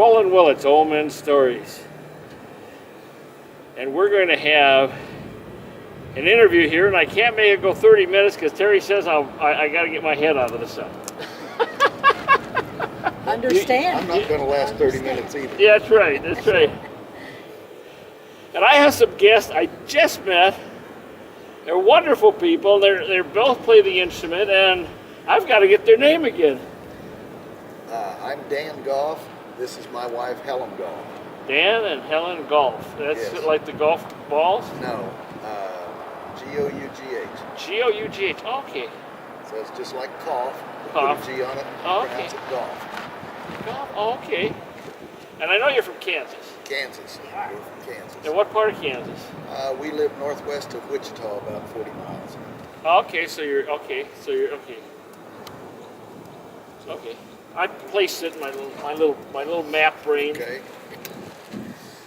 Rolling Willets, OMS Stories. And we're going to have an interview here, and I can't make it go 30 minutes because Terry says I got to get my head out of the sun. Understand. I'm not going to last 30 minutes either. Yeah, that's right, that's right. And I have some guests I just met. They're wonderful people. They're both play the instrument, and I've got to get their name again. I'm Dan Gough. This is my wife, Hellen Gough. Dan and Hellen Gough. That's Yes. like the golf balls? No, G-O-U-G-H. G-O-U-G-H. Okay. So it's just like cough. Cough. Put a G on it. Oh, okay. Pronounce it Gough. Gough. Oh, okay. And I know you're from Kansas. Kansas. We're from Kansas. And what part of Kansas? We live northwest of Wichita, about 40 miles. Okay, so you're okay. Okay. I placed it in my little map brain. Okay.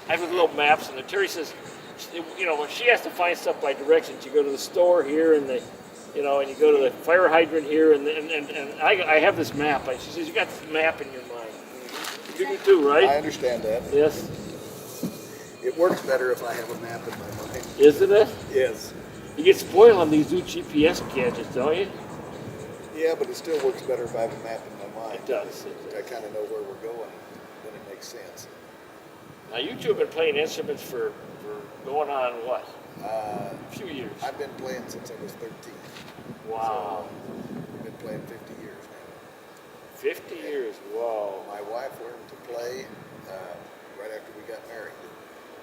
I have little maps, and Terry says, you know, when she has to find stuff by directions, you go to the store here, and and you go to the fire hydrant here, and I have this map. She says, you got this map in your mind. You do too, right? I understand that. Yes. It works better if I have a map in my mind. Isn't it? Yes. You get spoiled on these new GPS gadgets, don't you? Yeah, but it still works better if I have a map in my mind. It does. I kind of know where we're going, then it makes sense. Now, you two have been playing instruments for going on what? Uh, A few years. I've been playing since I was 13. Wow. So, I've been playing 50 years now. 50 years. Whoa. My wife learned to play right after we got married.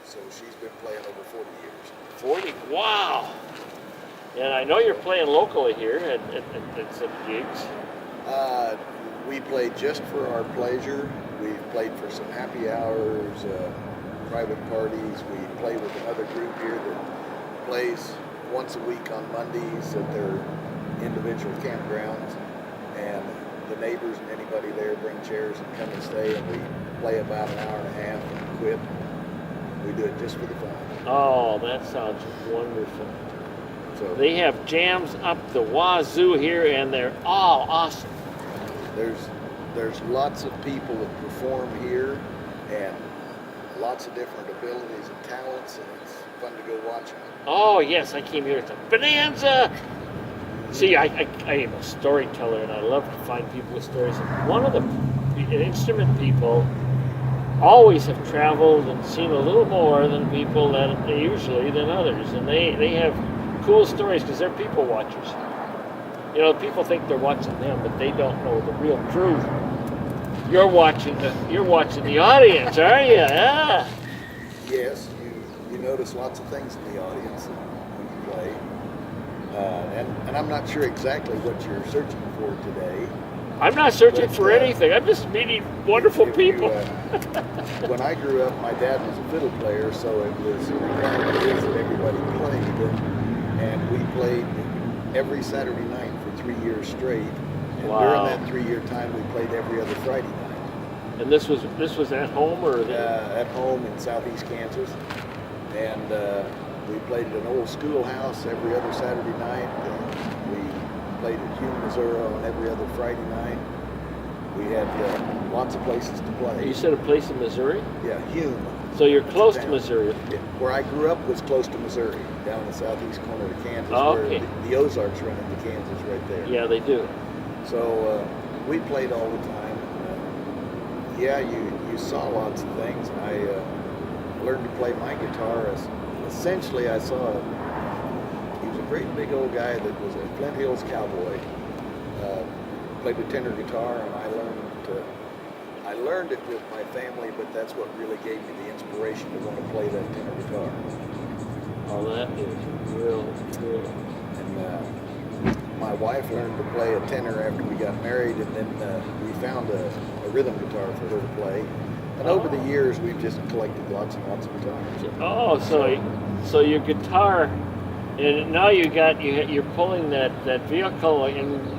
So she's been playing over 40 years. 40? Wow. And I know you're playing locally here at some gigs. We play just for our pleasure. We've played for some happy hours, private parties. We play with another group here that plays once a week on Mondays at their individual campgrounds. And the neighbors and anybody there bring chairs and come and stay, and we play about an hour and a half and quit. We do it just for the fun. Oh, that sounds wonderful. So They have jams up the wazoo here, and they're all awesome. there's lots of people that perform here, and lots of different abilities and talents, and it's fun to go watch them. Oh, yes, I came here at the Bonanza. See, I am a storyteller, and I love to find people with stories. And one of the instrument people always have traveled and seen a little more than people than others, and they have cool stories because they're people watchers. You know, people think they're watching them, but they don't know the real truth. You're watching the audience, are you? Yeah. Yes, you notice lots of things in the audience when you play. And I'm not sure exactly what you're searching for today. I'm not searching for anything. I'm just meeting wonderful people. When I grew up, my dad was a fiddle player, so it was required that everybody played. And we played every Saturday night for 3 years straight. And Wow. during that 3-year time, we played every other Friday night. And this was at home or At home in southeast Kansas. And we played at an old schoolhouse every other Saturday night. We played at Hume, Missouri on every other Friday night. We had lots of places to play. You said a place in Missouri? Yeah, Hume. So you're close to Down. Missouri. Where I grew up was close to Missouri, down in the southeast corner of Kansas, Oh, where okay. the Ozarks run into Kansas right there. Yeah, they do. So we played all the time. Yeah, you saw lots of things. I learned to play my guitar. Essentially, I saw he was a great big old guy that was a Flint Hills cowboy. Played the tenor guitar, and I learned it with my family, but that's what really gave me the inspiration to want to play that tenor guitar. Oh, that is really cool. And my wife learned to play a tenor after we got married, and then we found a rhythm guitar for her to play. And over the years, we've just collected lots and lots of guitars. Oh, so your guitar, and now you're pulling that vehicle, and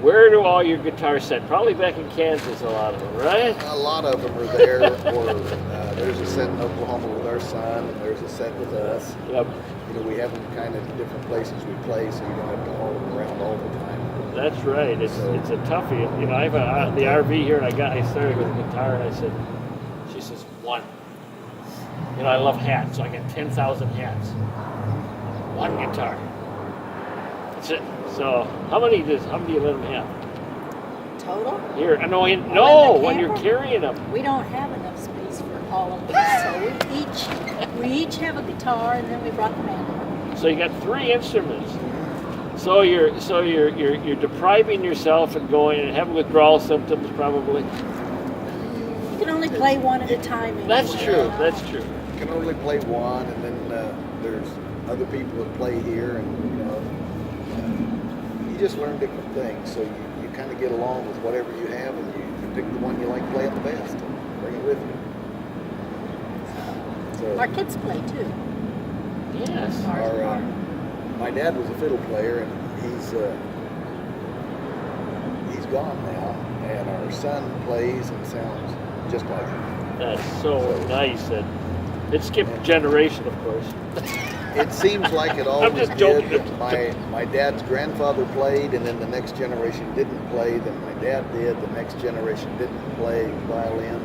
where do all your guitars set? Probably back in Kansas, a lot of them, right? A lot of them are there, or there's a set in Oklahoma with our son, and there's a set with us. Yep. we have them kind of different places we play, so you don't have to haul them around all the time. That's right. It's a toughie. I have the RV here, and I started with a guitar, and I said, she says, one. I love hats, so I got 10,000 hats. One guitar. That's it. So how many do you let them have? Total? Here, no, when you're carrying them. We don't have enough space for all of them, so we each have a guitar, and then we brought the mandolin. So you got 3 instruments. So you're depriving yourself and going and having withdrawal symptoms probably. You can only play one at a time. Anyway. That's true. That's true. You can only play one, and then there's other people that play here, and you just learn different things. So you kind of get along with whatever you have, and you pick the one you like playing the best, and bring it with you. So Our kids play too. Yes. My dad was a fiddle player, and he's gone now, and our son plays and sounds just like him. That's so nice. And it skipped a generation, of course. It seems like it always just joking. did. My dad's grandfather played, and then the next generation didn't play. Then my dad did. The next generation didn't play violin,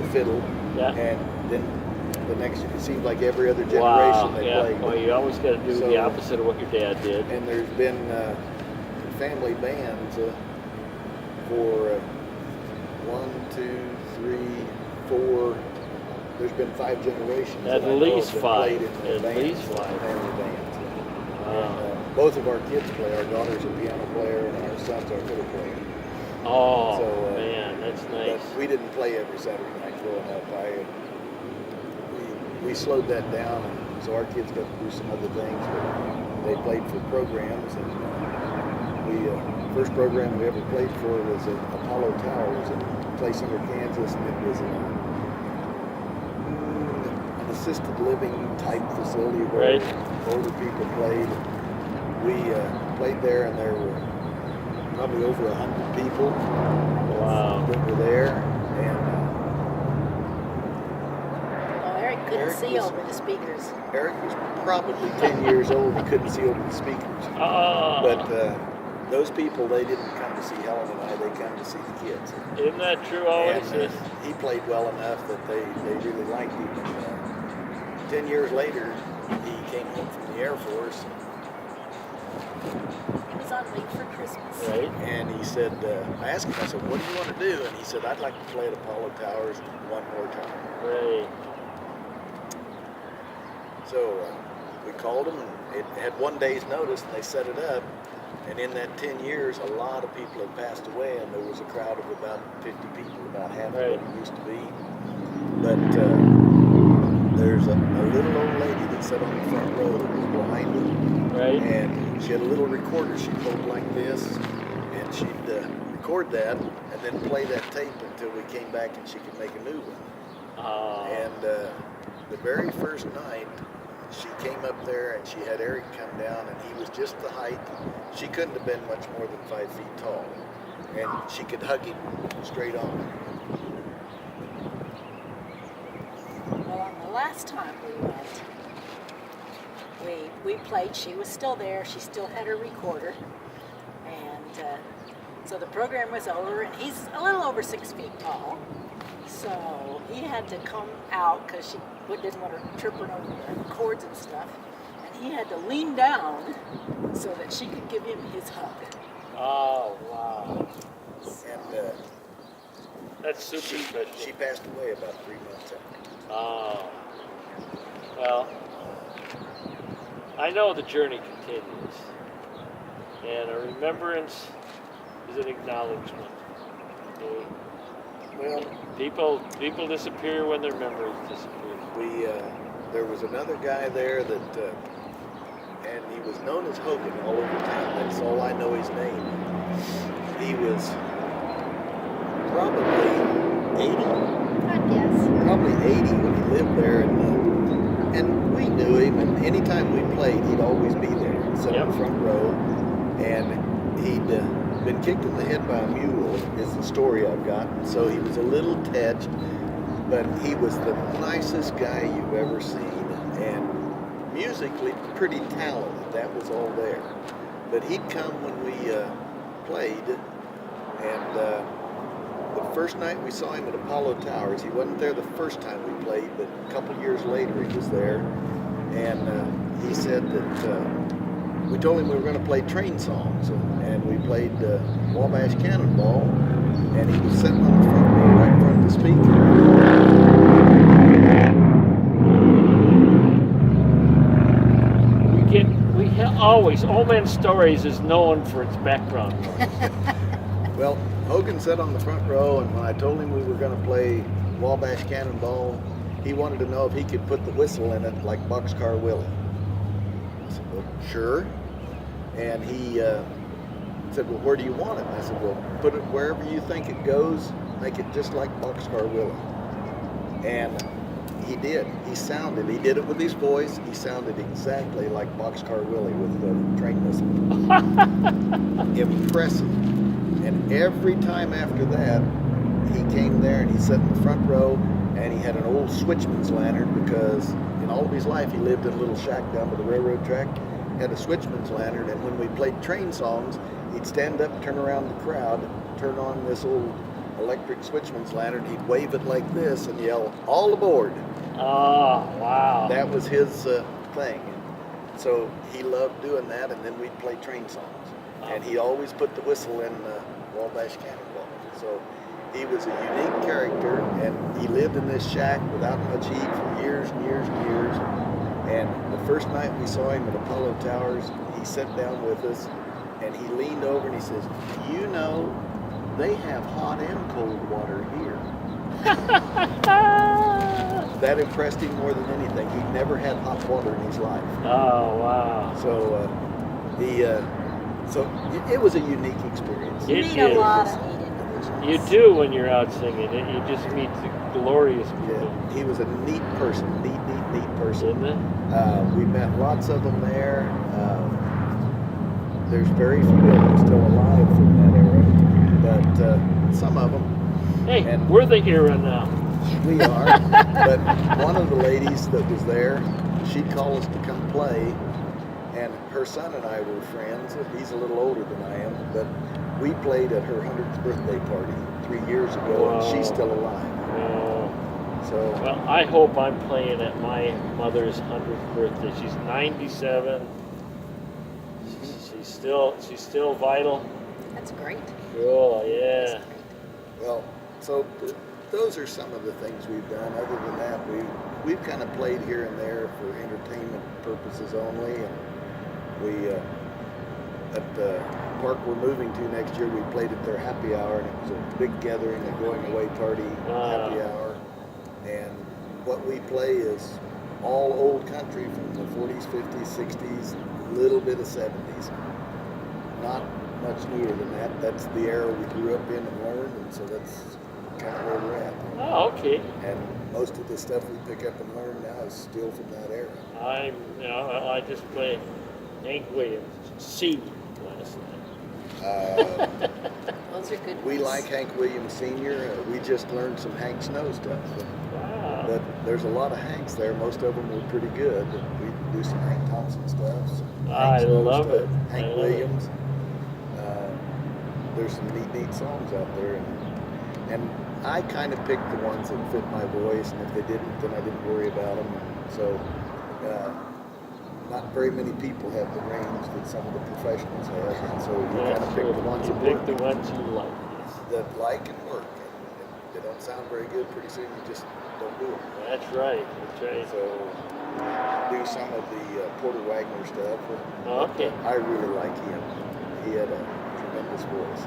the fiddle, Yeah. and then the next. It seems like every other generation Wow. they Yeah. played. Well, you always got to do So- the opposite of what your dad did. And there's been family bands for 1, 2, 3, 4. There's been 5 generations. At that I know least that 5. played in their At bands, least 5. family bands. Wow. Both of our kids play. Our daughter's a piano player, and our son's our fiddle player. Oh, So, man, that's But nice. we didn't play every Saturday night growing up. We slowed that down, and so our kids got to do some other things. But they played for programs, and first program we ever played for was at Apollo Towers in Clay Center, Kansas, and it was an assisted living type facility where Right. older people played. We played there, and there were probably over 100 people Wow. that were there, and Eric couldn't Eric see was- over the speakers. Eric was probably 10 years old. He couldn't see over the speakers. Oh, But those people, they didn't come to see Helen and I. They come to see the kids. isn't that true always? And he played well enough that they really liked him. And, 10 years later, he came home from the Air Force, He was on leave for Christmas. Right? and he said, I asked him, I said, what do you want to do? And he said, I'd like to play at Apollo Towers one more time. Right. So we called him, and it had 1 day's notice, and they set it up. And in that 10 years, a lot of people had passed away, and there was a crowd of about 50 people, about half Right. of what it used to be. But there's a little old lady that sat on the front row that was behind him, Right? and she had a little recorder she'd hold like this, and she'd record that, and then play that tape until we came back and she could make a new one. Oh, And the very first night, she came up there and she had Eric come down, and he was just the height. She couldn't have been much more than 5 feet tall, and she could hug him straight on. Well, on the last time we went, we played. She was still there. She still had her recorder, and so the program was over. And he's a little over 6 feet tall, so he had to come out because she didn't want her tripping over the cords and stuff. And he had to lean down so that she could give him his hug. oh, wow. And That's super she special. passed away about 3 months after. Oh. Well, I know the journey continues. And a remembrance is an acknowledgement. Okay? Well, People disappear when their memories disappear. there was another guy there that, and he was known as Hogan all over town. That's all I know his name. He was probably 80. I guess. Probably 80 when he lived there, and we knew him, and anytime we played, he'd always be there, sit in the front row, and he'd been kicked in the head by a mule, is the story I've got, and so he was a little touched, but he was the nicest guy you've ever seen, and musically pretty talented. That was all there. But he'd come when we played, and the first night we saw him at Apollo Towers, he wasn't there the first time we played, but a couple years later he was there, and he said that we told him we were going to play train songs, and we played Wabash Cannonball, and he was sitting on the front row right in front of the speaker. Always, OMS Stories is known for its background noise. Well, Hogan sat on the front row, and when I told him we were going to play Wabash Cannonball, he wanted to know if he could put the whistle in it like Boxcar Willie. I said, well, sure. And he said, well, where do you want it? I said, well, put it wherever you think it goes, make it just like Boxcar Willie. And he did. He did it with his voice. He sounded exactly like Boxcar Willie with the train whistle. Impressive. And every time after that, he came there and he sat in the front row, and he had an old switchman's lantern, because in all of his life he lived in a little shack down by the railroad track, had a switchman's lantern, and when we played train songs, he'd stand up, turn around the crowd, turn on this old electric switchman's lantern, he'd wave it like this and yell, "All aboard." Oh, wow. That was his thing. So he loved doing that, and then we'd play train songs. And he always put the whistle in Wabash Cannonball. So he was a unique character, and he lived in this shack without much heat for years and years and years. And the first night we saw him at Apollo Towers, he sat down with us, and he leaned over and he says, "You know, they have hot and cold water here." That impressed him more than anything. He'd never had hot water in his life. Oh, wow. So it was a unique experience. You It meet a is. lot of neat individuals. You do when you're out singing it. You just meet the glorious people. Yeah, he was a neat person, neat person. Isn't it? We met lots of them there. There's very few of them still alive from that era, but some of them. Hey, And we're the era now. we are. But one of the ladies that was there, she'd call us to come play, and her son and I were friends. He's a little older than I am, but we played at her 100th birthday party 3 years ago, Wow. and she's still alive. So Well, I hope I'm playing at my mother's 100th birthday. She's 97. She's still vital. That's great. Cool, yeah. That's great. well, so those are some of the things we've done. Other than that, we've kind of played here and there for entertainment purposes only, and we at the park we're moving to next year, we played at their happy hour, and it was a big gathering, a going away party happy hour. And what we play is all old country from the 40s, 50s, 60s, a little bit of 70s. Not much newer than that. That's the era we grew up in and learned, and so that's kind of where we're at. Oh, okay. And most of the stuff we pick up and learn now is still from that era. I just played Hank Williams C last night. Those are good We ones. like Hank Williams Sr. We just learned some Hank Snow stuff. Wow. But there's a lot of Hanks there. Most of them were pretty good. We do some Hank Thompson stuff. Some I Hank Snow love stuff, it. Hank I love Williams. There's some neat songs out there. And I kind of picked the ones that fit my voice, and if they didn't, then I didn't worry about them. So not very many people have the range that some of the professionals have, and so you kind of pick the ones you that pick work, the ones you like. that like and work. And if they don't sound very good, pretty soon you just don't do them. That's right. That's right. So do some of the Porter Wagner stuff. Okay. I really like him. He had a tremendous voice.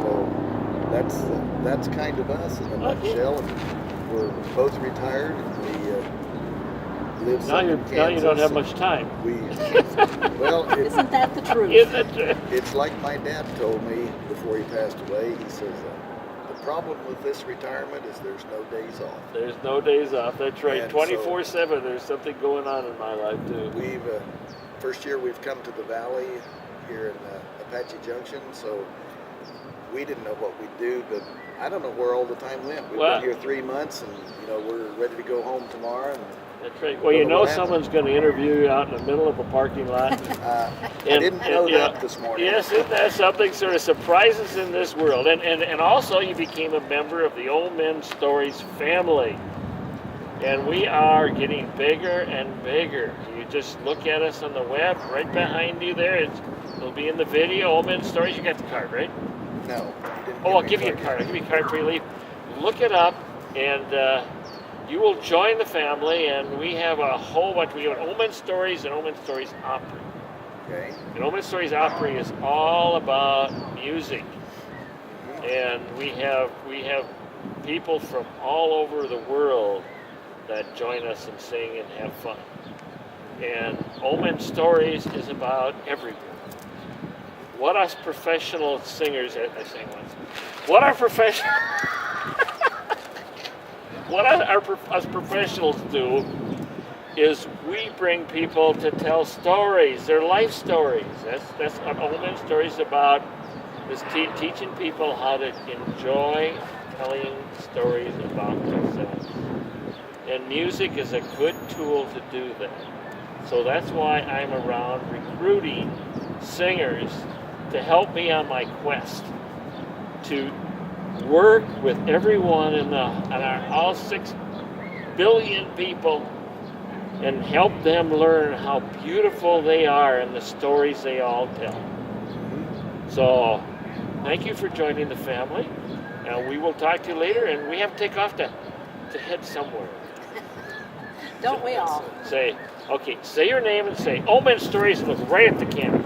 So that's kind of us in a Okay. nutshell. And we're both retired. We live Now in now you don't Kansas. have much time. Isn't that the truth? Isn't it true? It's like my dad told me before he passed away. He says, the problem with this retirement is there's no days off. There's no days off. That's right. And 24/7. There's something going on in my life too. We've first year we've come to the valley here in Apache Junction, so we didn't know what we'd do, but I don't know where all the time went. We've Well- been here 3 months, and we're ready to go home tomorrow, and That's right. Well, you know someone's going to interview you out in the middle of a parking lot. I didn't know that this morning. Yes, isn't that something? Sort of surprises in this world. And also you became a member of the Old Men Stories family. And we are getting bigger and bigger. You just look at us on the web, right behind you there. It'll be in the video, Old Men Stories. You got the card, right? No. I'll give you a card. I'll give you a card before you leave. Look it up, and you will join the family. And we have a whole bunch. We have Old Men Stories and Old Men Stories Opry. Okay. And Old Men Stories Opry is all about music, and we have people from all over the world that join us and sing and have fun. And Old Men Stories is about everything. What us professional singers, I sang once, what our professional, what us professionals do is we bring people to tell stories, their life stories. That's what Old Men Stories is about, is teaching people how to enjoy telling stories about themselves. And music is a good tool to do that. So that's why I'm around recruiting singers to help me on my quest to work with everyone on our all 6 billion people and help them learn how beautiful they are and the stories they all tell. So thank you for joining the family. We will talk to you later, and we have to take off to head somewhere. Don't we all? Say your name and say Old Men Stories, and look right at the camera.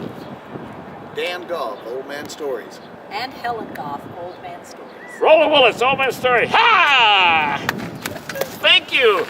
Dan Gough, Old Man Stories. And Hellen Gough, Old Man Stories. Rolla Willis, Old Men Story. Ha! Thank you.